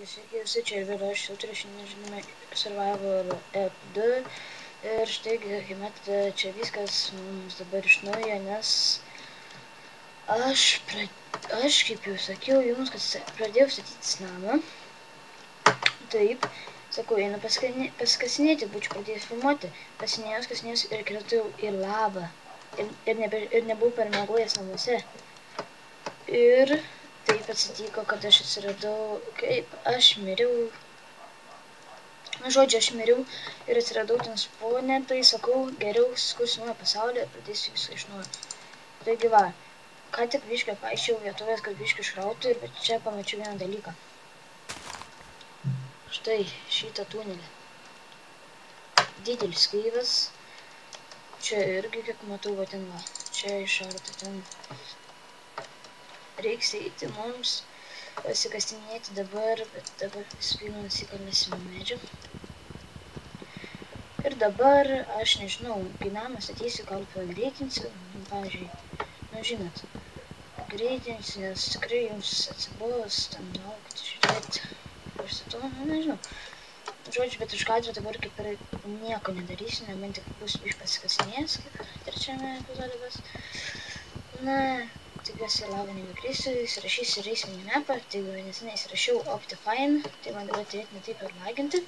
Sveiki visi, čia ir vėl aš Siltri, šiandien žinome Survivor Ep 2 ir štai, kaip matėte, čia viskas mums dabar iš naujo, nes aš kaip jau sakiau jums, kad pradėjau statytis namą. Taip, sakau, einu pasikasinėti, būčiau pradėjęs filmuoti, kasinėjus ir kritau į lavą ir nebuvau per miegojęs namuose. Ir taip atsitiko, kad aš atsiradau, kaip aš miriau. Na, žodžiu, aš miriau ir atsiradau ten spone, tai sakau, geriau skursiu naują pasaulį ir pradėsiu viską iš naujo. Taigi va, ką tik biškį paaiškiau vietuvės, kad biškį išrautų, bet čia pamačiau vieną dalyką. Štai šitą tunelį. Didelis kreivas. Čia irgi, kiek matau, va ten va. Čia išarta ten. Reiks eiti mums pasikastinėti dabar, bet dabar visų nusikalnėsime medžių. Ir dabar, aš nežinau, kai namą statysiu, gal pagreitinsiu, pavyzdžiui, nu žinot, pagreitinsiu, nes tikrai jums atsibos, ten laukti, žiūrėti, pastatau, nu nežinau. Žodžiu, bet iš kadro dabar kaip ir nieko nedarysiu, nebent tik bus pasikasinės, kaip trečiame epizode bus. Na, tikiuosi lavą nebekrisiu, įsirašysiu racing mapą, tai neseniai įsirašiau Optifine, tai man dabar turėtų ne taip ir laginti,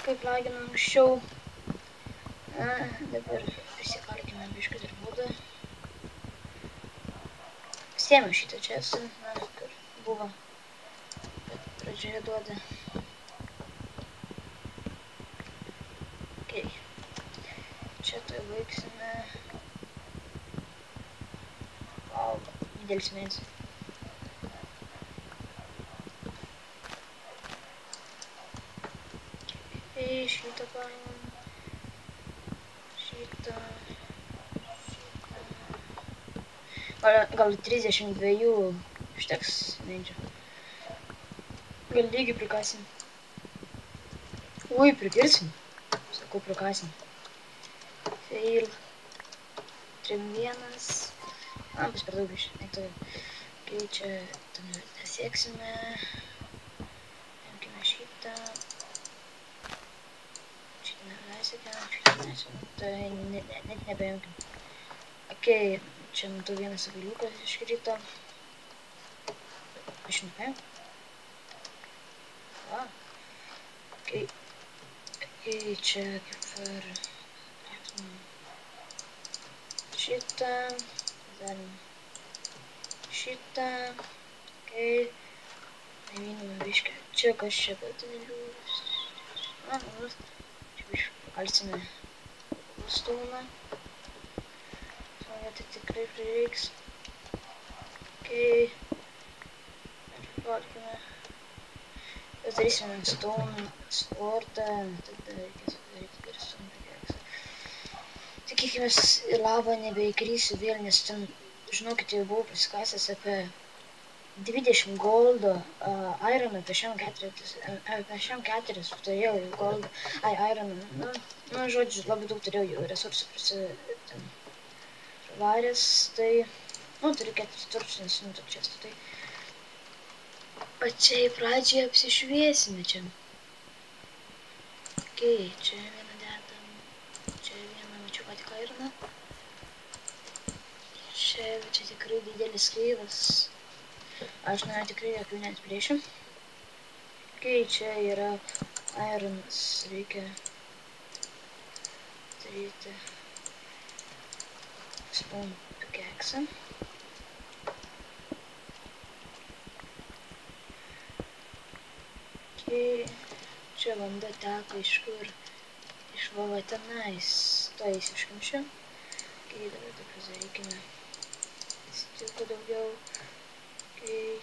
kaip lagino anksčiau. Na, dabar prisikalkime biškį dar būdą. Sėmiau šitą čestą, na, kur buvo, bet pradžioje duoda. Okay. Čia tai baigsime. Wow, didelis medis. Šitą paimam. Šitą. Gal 32 užteks medžio. Gal lygiai prikasim. Ui, prikirsim. Sakau, prikasim. Fail. 3-1. Bus per daug išnektoj. Kai čia pasieksime. Paimkime šitą. Šitą neleisite, šitą neleisime. Tai net nebeimkim. Okei, čia matau vienas aviliukas iškrito. Aš nepaim. Va. Okei, čia kaip ir šitą. Darom šitą. Okei. Neviname biškį. Čia kas čia bedalių. Na, čia biškį pakalsime stūną. Savo tai tikrai prireiks. Okei. Pakalkime. Padarysime stūną, sportą. Tada reikės padaryti ir stūną. Tikėkime, į lavą nebeįkrysiu vėl, nes ten, žinokit, jau buvau pasikasęs apie 20 goldo ironą, apie šiam 4 turėjau jau goldo, ironą, nu, žodžiu, labai daug turėjau jau resursų privaręs, tai, nu, turiu 4 turčius, nu, turčias, tai pačiai pradžiai apsišviesime čia. Okei, čia vieną dedam, čia vieną mačiau ką tik ironą. Čia tikrai didelis kreivas. Aš nuo tikrai jokių neatplėšiu. Okei, čia yra ironas, reikia daryti spawn pickaxe. Okei, čia vanda teka iš kur? Iš vava tenais, to įsiškamšiu. Okei, dabar taip padarykime stilko daugiau. Okei.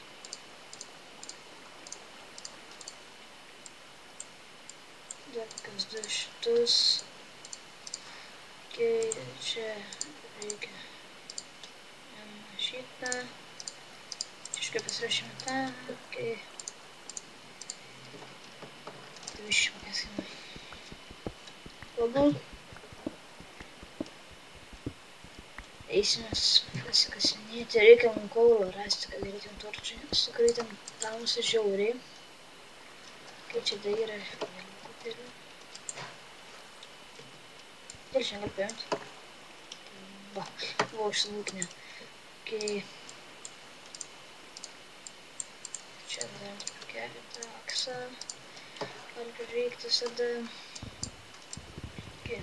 Dar kokius 2 šitus. Okei, čia reikia šitą. Čia pasirašyme tą. Okei. Tai viščių pakėsime. Galbūt. Eisime Pasikasinėti, reikia mums kaulo rasti, kad galėtum turčiai. Sukreitam tamusi žiauriai. Kai čia dar yra kupėlių. Dėl šiandien gal paimti. Va, buvo užsilūknė. Kai čia dar pakelį tą aksą. Gali prireikti visada. Kai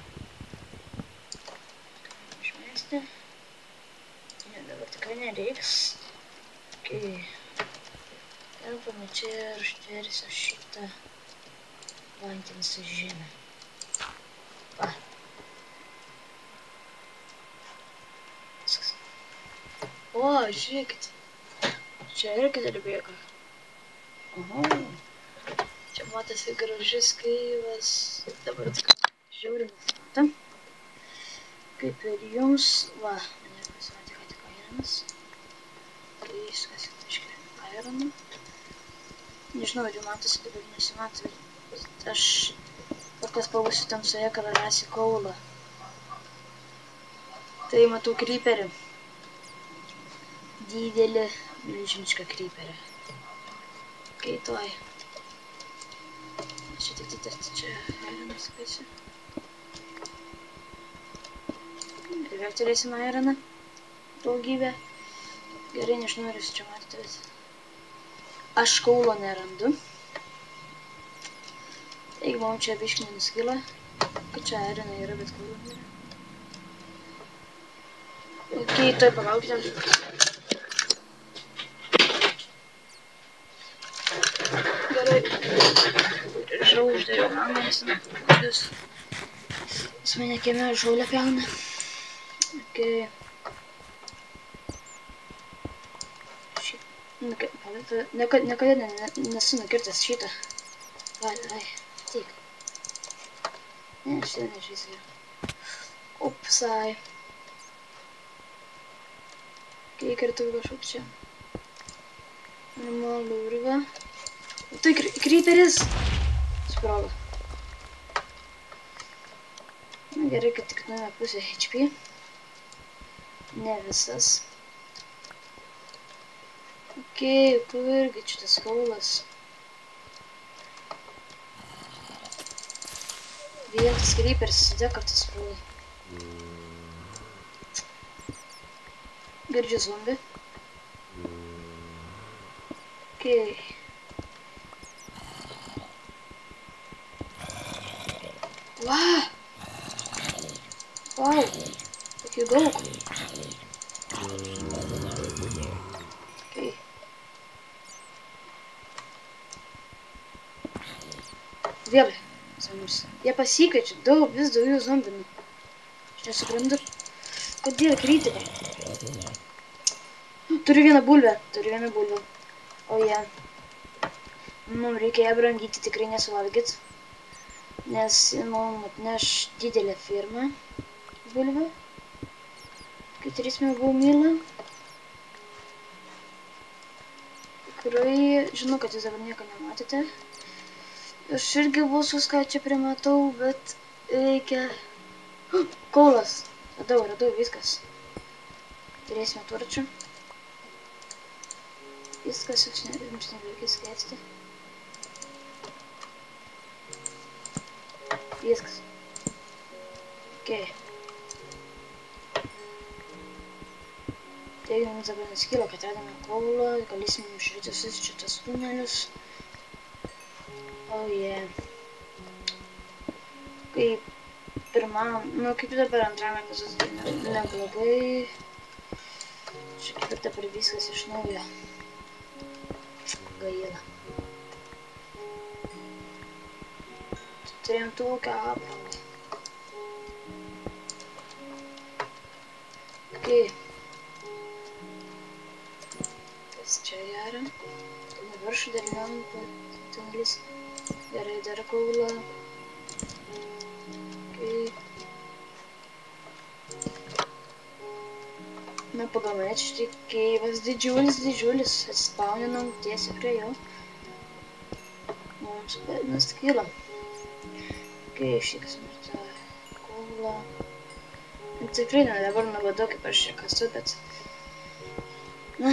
išmesti. Ne, dabar tikrai nereiks. Kai telpame čia ir užtversiu šitą vantinsą žemę. Va. Viskas. O, žiūrėkit. Čia irgi dar bėga. Oho. Čia matosi gražus kaivas. Dabar tik žiauriai nesimato. Kaip ir jums. Va. Mane pasimatė ką tik airanas. Tai viskas iškia airaną. Nežinau, ar jau matosi, dabar nesimato. Aš pakas pabusiu tamsoje, kad rasi kaulą. Tai matau kryperį. Didelį, milžinišką kryperį. Kai tuoj. Čia tik tai tarti čia airaną spėsiu. Ir vėl turėsim airaną. Daugybę. Gerai, nežinau, ar jūs čia matote, bet aš kaulo nerandu. Taigi, man čia biškį nenuskilo, kad čia airana yra, bet kaulo nėra. Ok, tuoj palaukite. Gerai. Grįžau, uždariau langą, nes jis mane kieme žolę pjauna. Ok. Niekada nesu nukirtęs šitą. Ai, tik. Ne, šitą nežaisiu. Upsai. Kai kartu kažkaip čia. Normalų urvą. Tai kryperis. Sprogo. Na gerai, kad tik nuėmė pusę HP. Ne visas. Ok, kurgi šitas kaulas. Vienas kryperis sudė kartas sprogo. Girdžiu zombį. Ok. Wow! Wow! Tokių daug. Okay. Vėl zombis. Jie pasikeičia daug, vis daugiau zombinų. Aš nesuprantu, kodėl kritika. Turiu vieną bulvę. O jie. Mums reikia ją brangyti, tikrai nesuvalgyt. Nes mums atneš didelę firmą bulvę. Kai turėsime baumylą. Tikrai žinau, kad jūs dabar nieko nematėte. Aš irgi visus ką čia primatau, bet reikia... Kaulas! Radau viskas. Turėsime turčių. Viskas, jums nereikia skėsti. Viskas. Ok. Taigi mums dabar neskilo, kad radome kaulą, galėsime nušryti visus šitas tunelius. Oh yeah. Kaip pirmam, kaip dabar antram epizodui neblogai. Čia kaip dabar viskas iš naujo. Gaila. Turėjom tokią aprangą. Ok. Kas čia gera? Tai viršų dar lengva tunelis. Gerai, dar kaulą. Ok. Na, pagal mane čia štai keivas didžiulis. Atspauninam tiesiai prie jo. Mums nuskyla. Ok, šikas mirta kaulą. Tikrai dabar nuobodu, kaip aš čia kasu, bet Na,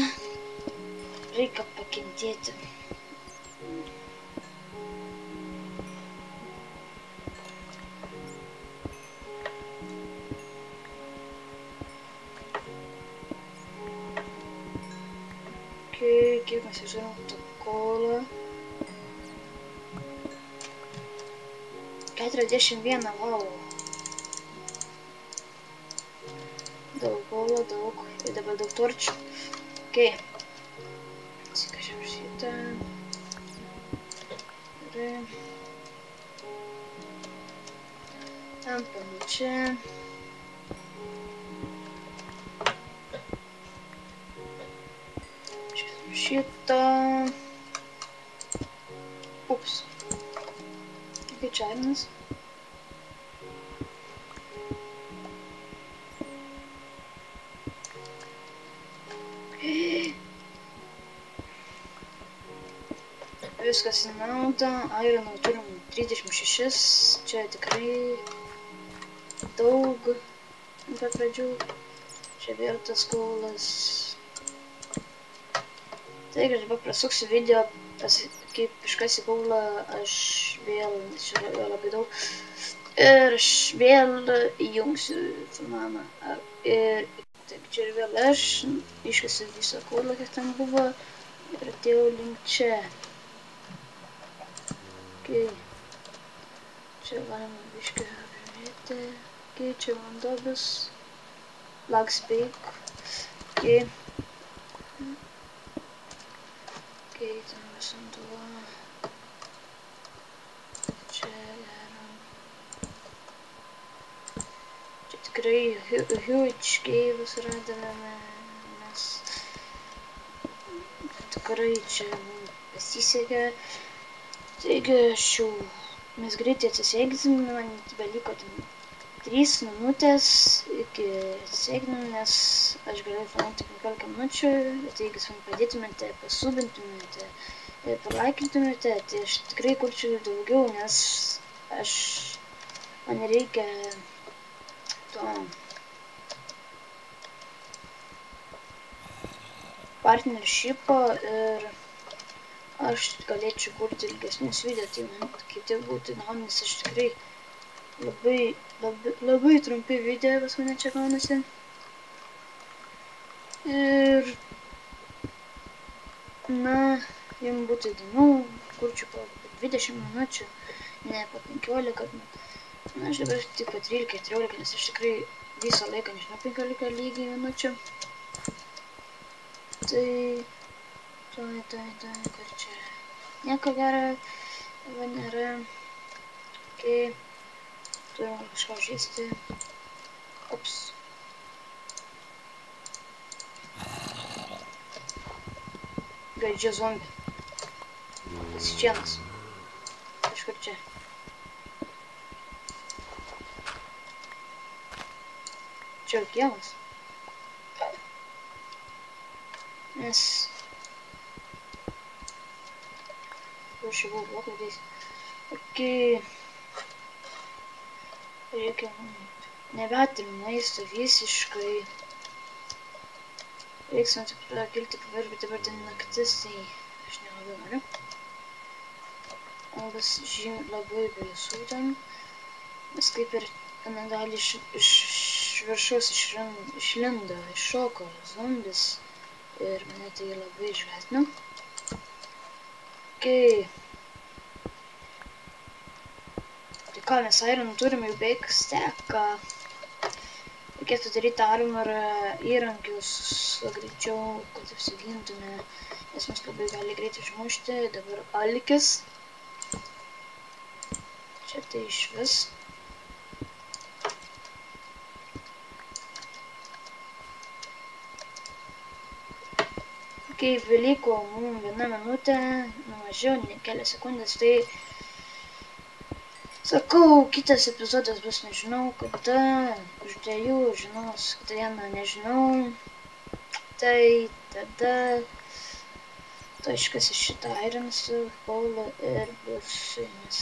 reikia pakentėti. Kiek mes jau žinom tą kolą. 41, wow. Daug kolo, daug. Ir dabar daug torčių. Okei. Atsikažiam šitą. Gerai. Tampam čia. Šitą. Ups. Kaip čia Ironas? Viskas į naudą. Irono turim 36. Čia tikrai daug. Nuo pradžių. Čia vėl tas kolas. Taigi, aš dabar prasuksiu video, kaip iškasiu kaulą, aš vėl, čia yra labai daug, ir aš vėl įjungsiu filmavimą. Ir taip, čia ir vėl aš iškasiu visą kaulą, kiek ten buvo, ir atėjau link čia. Okay. Čia galima biškį apžiūrėti. Okay, čia man dobis. Blackspeak. Okay. Okay, ten vanduo. Čia yra. Čia tikrai huge caves radome, nes tikrai čia pasisekė. Taigi mes greitai atsisveikinsim, man beliko 3 minutės iki atsisveikinimo, nes aš galiu filmuoti 15 minučių. Taigi jūs man padėtumėte, pasubintumėte, palaikintumėte, tai aš tikrai kurčiau daugiau, nes man reikia to partnershipo ir aš galėčiau kurti ilgesnius video, tai man kaip tai būtų įdomu, nes aš tikrai labai trumpi video pas mane čia gaunasi. Ir na, jums būtų įdomu, kurčiau po 20 minučių, ne po 15, na, aš dabar tik po 13-14, nes aš tikrai visą laiką nežinau 15 lygiai minučių. Tai kur čia nieko gero nėra. Okay. Turim kažką žaisti. Ups. Gaidžia zombi. Pasičienas. Kažkur čia. Čia kiemas. Nes aš jau buvau blokais. Okay. Reikia nebeturim maisto visiškai. Reiks man tik kilti pavirš, bet dabar ten naktis, tai aš nelabai noriu. O bus žymiai labai baisu ten. Nes kaip ir gali iš viršaus išlindo, iššoko zombis. Ir mane tai labai išgąsdino. Okay. Tai ką, mes Ironą turim jau beveik steką. Reikėtų daryti armorą įrankius greičiau, kad apsigintume, nes mus labai gali greitai išmušti. Dabar alkis. Čia tai išvis. Kai liko mums 1 minutė, mažiau, ne kelias sekundės, tai sakau, kitas epizodas bus nežinau kada, už 2 žinos, kitą dieną nežinau, tai tada to iškasiu šitą Iron su Paulu ir bus su jumis.